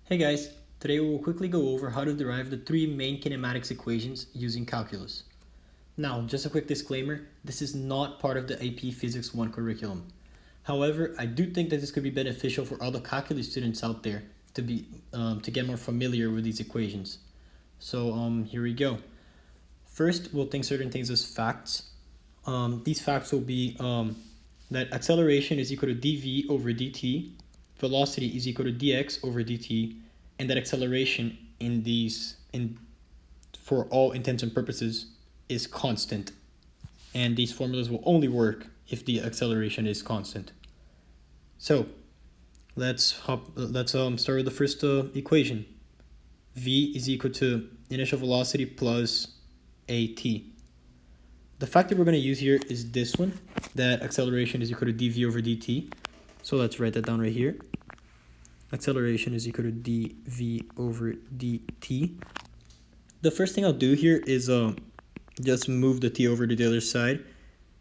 Hey guys, today we will quickly go over how to derive the three main kinematics equations using calculus. Now, just a quick disclaimer, this is not part of the AP Physics 1 curriculum. However, I do think that this could be beneficial for all the calculus students out there to get more familiar with these equations. So here we go. First, we'll think certain things as facts. These facts will be that acceleration is equal to dv over dt, velocity is equal to dx over dt, and that acceleration for all intents and purposes is constant. And these formulas will only work if the acceleration is constant. So let's start with the first equation. V is equal to initial velocity plus at. The fact that we're going to use here is this one, that acceleration is equal to dv over dt. So let's write that down right here. Acceleration is equal to dv over dt. The first thing I'll do here is just move the t over to the other side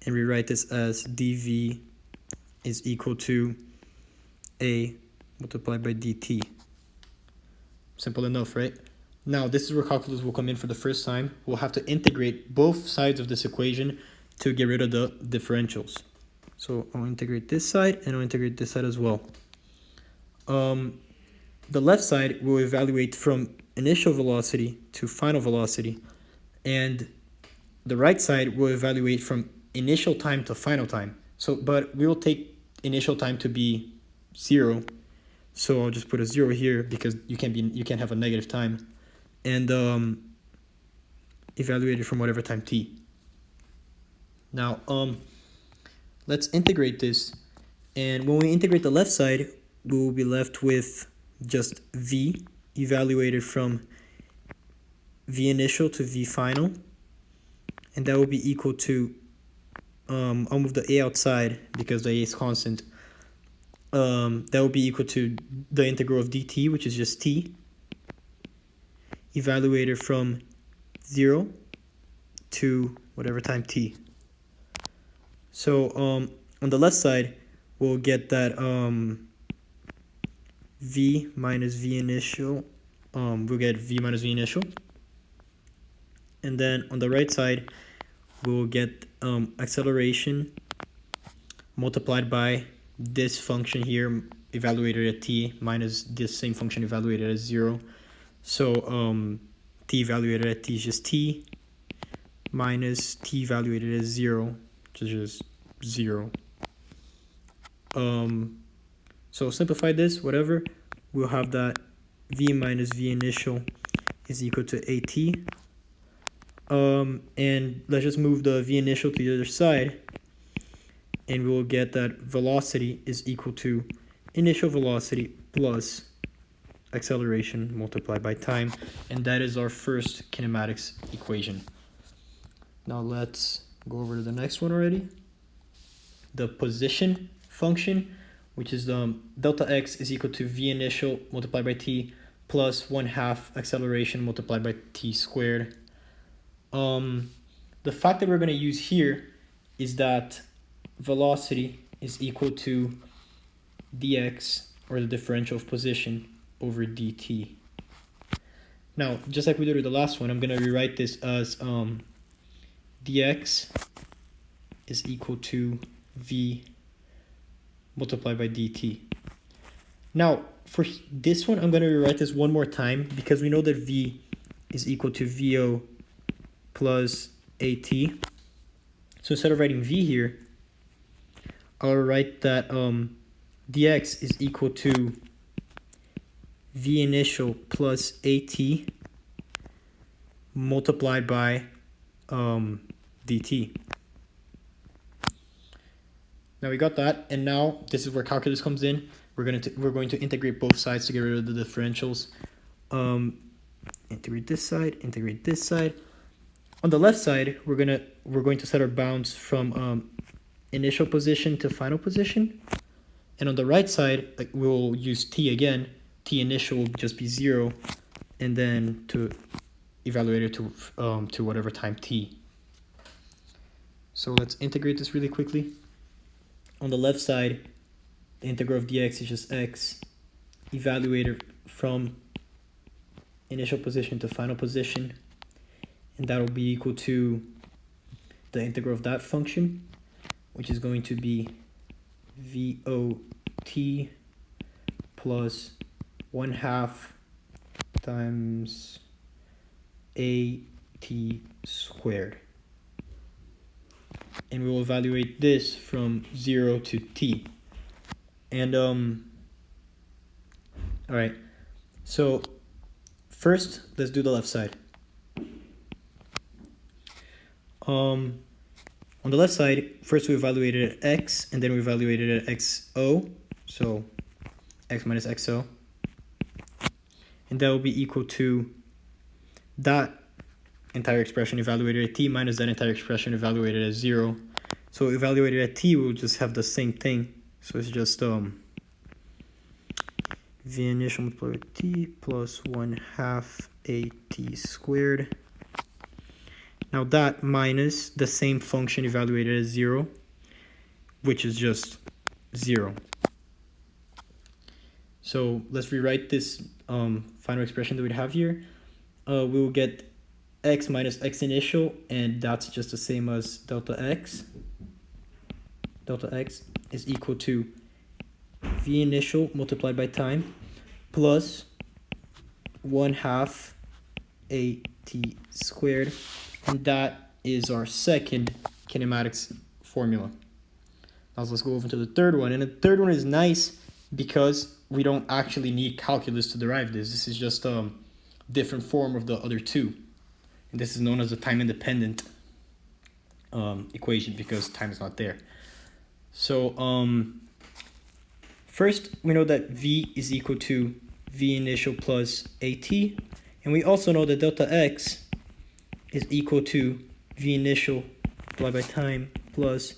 and rewrite this as dv is equal to a multiplied by dt. Simple enough, right? Now, this is where calculus will come in for the first time. We'll have to integrate both sides of this equation to get rid of the differentials. So I'll integrate this side and I'll integrate this side as well. The left side will evaluate from initial velocity to final velocity, and the right side will evaluate from initial time to final time. But we will take initial time to be 0. So I'll just put a 0 here because you can't have a negative time, and evaluate it from whatever time t. Now let's integrate this, and when we integrate the left side, we will be left with just v evaluated from v initial to v final, and that will be equal to I'll move the a outside because the a is constant. That will be equal to the integral of dt, which is just t, evaluated from 0 to whatever time t. So on the left side, we'll get that v minus v initial, we'll get v minus v initial. And then on the right side, we'll get acceleration multiplied by this function here evaluated at t minus this same function evaluated at 0. So t evaluated at t is just t minus t evaluated at 0, which is just 0. So simplify this, whatever, we'll have that v minus v initial is equal to at. And let's just move the v initial to the other side, and we'll get that velocity is equal to initial velocity plus acceleration multiplied by time, and that is our first kinematics equation. Now let's go over to the next one already. The position function, which is delta x is equal to v initial multiplied by t plus 1/2 acceleration multiplied by t squared. The fact that we're going to use here is that velocity is equal to dx, or the differential of position, over dt. Now, just like we did with the last one, I'm going to rewrite this as dx is equal to v multiplied by dt. Now, for this one, I'm going to rewrite this one more time because we know that v is equal to vo plus at. So instead of writing v here, I'll write that dx is equal to v initial plus at multiplied by dt. Now we got that, and now this is where calculus comes in. We're going to integrate both sides to get rid of the differentials. Integrate this side, integrate this side. On the left side, we're going to set our bounds from initial position to final position, and on the right side, we'll use t again. T initial will just be 0, and then to evaluate it to whatever time t. So let's integrate this really quickly. On the left side, the integral of dx is just x, evaluated from initial position to final position, and that will be equal to the integral of that function, which is going to be VOT plus 1/2 times AT squared. And we will evaluate this from 0 to t. And all right, so first let's do the left side. On the left side, first we evaluated at x, and then we evaluated at xo, so x minus xo, and that will be equal to that entire expression evaluated at t minus that entire expression evaluated at 0. So evaluated at t, we'll just have the same thing. So it's just v initial multiplied by t plus 1/2 at squared. Now that minus the same function evaluated at 0, which is just 0. So let's rewrite this final expression that we have here. We will get x minus x initial, and that's just the same as delta x. Delta x is equal to v initial multiplied by time plus 1/2 at squared, and that is our second kinematics formula. Now let's go over to the third one, and the third one is nice because we don't actually need calculus to derive this. This is just a different form of the other two. And this is known as a time-independent equation because time is not there. So first, we know that v is equal to v initial plus at, and we also know that delta x is equal to v initial multiplied by time plus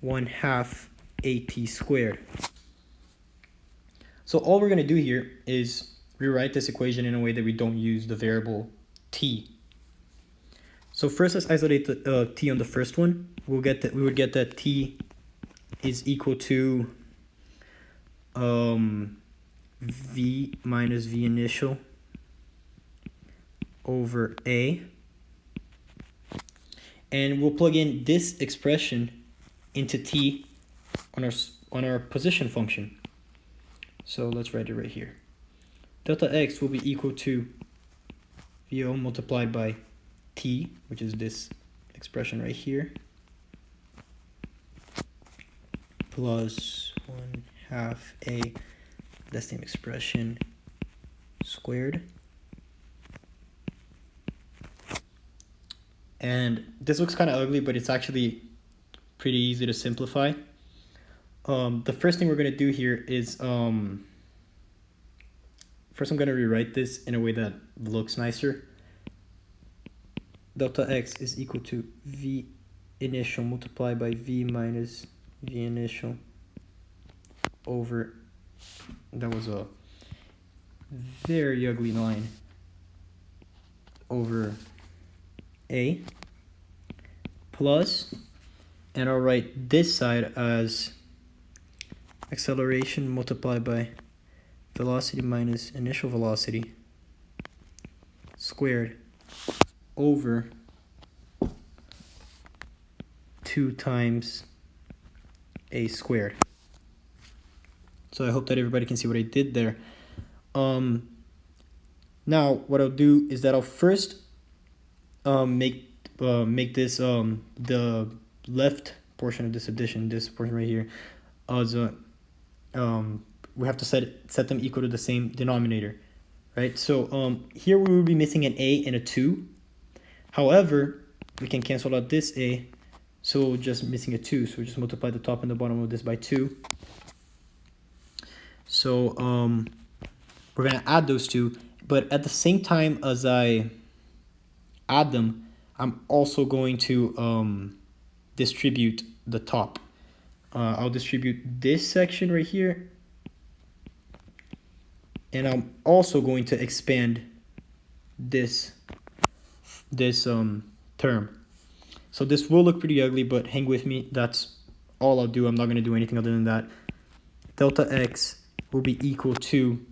1/2 at squared. So all we're going to do here is rewrite this equation in a way that we don't use the variable t. So first, let's isolate the t on the first one. We would get that t is equal to v minus v initial over a, and we'll plug in this expression into t on our position function. So let's write it right here. Delta x will be equal to VO multiplied by t, which is this expression right here, plus 1/2 a, that same expression, squared. And this looks kind of ugly, but it's actually pretty easy to simplify. The first thing we're going to do here is, first I'm going to rewrite this in a way that looks nicer. Delta x is equal to v initial multiplied by v minus v initial over, that was a very ugly line, over a, plus, and I'll write this side as acceleration multiplied by velocity minus initial velocity squared over 2 times a squared. So I hope that everybody can see what I did there. Now what I'll do is that I'll first make this the left portion of this addition, this portion right here, as a we have to set them equal to the same denominator, right? So here we will be missing an a and a 2. However, we can cancel out this a, so we're just missing a 2. So we just multiply the top and the bottom of this by 2. So we're gonna add those two, but at the same time as I add them, I'm also going to distribute the top. I'll distribute this section right here, and I'm also going to expand this term. So this will look pretty ugly, but hang with me. That's all I'll do. I'm not going to do anything other than that. Delta x will be equal to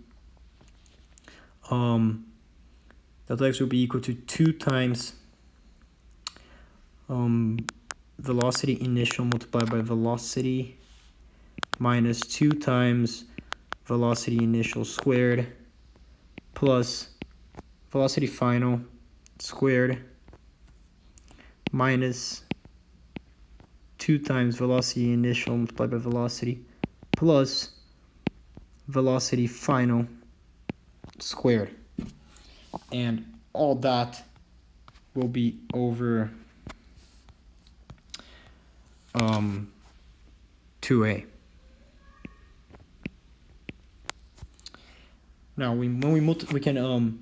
delta x will be equal to 2 times velocity initial multiplied by velocity minus 2 times velocity initial squared plus velocity final squared minus 2 times velocity initial multiplied by velocity plus velocity final squared. And all that will be over 2a. Now we can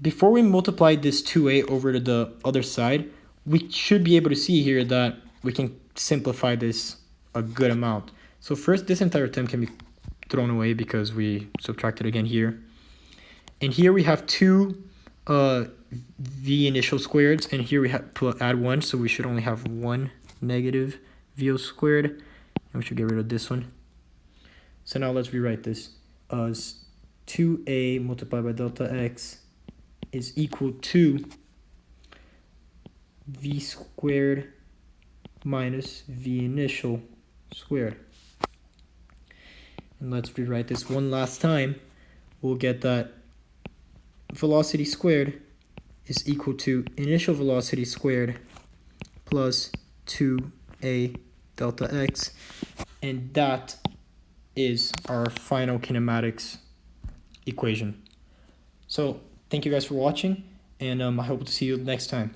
before we multiply this 2a over to the other side, we should be able to see here that we can simplify this a good amount. So first, this entire term can be thrown away because we subtracted again here. And here we have 2 v initial squareds, and here we have add 1, so we should only have 1 negative v squared, and we should get rid of this one. So now let's rewrite this as 2a multiplied by delta x is equal to v squared minus v initial squared. And let's rewrite this one last time. We'll get that velocity squared is equal to initial velocity squared plus 2a delta x, and that is our final kinematics equation. So thank you guys for watching, and I hope to see you next time.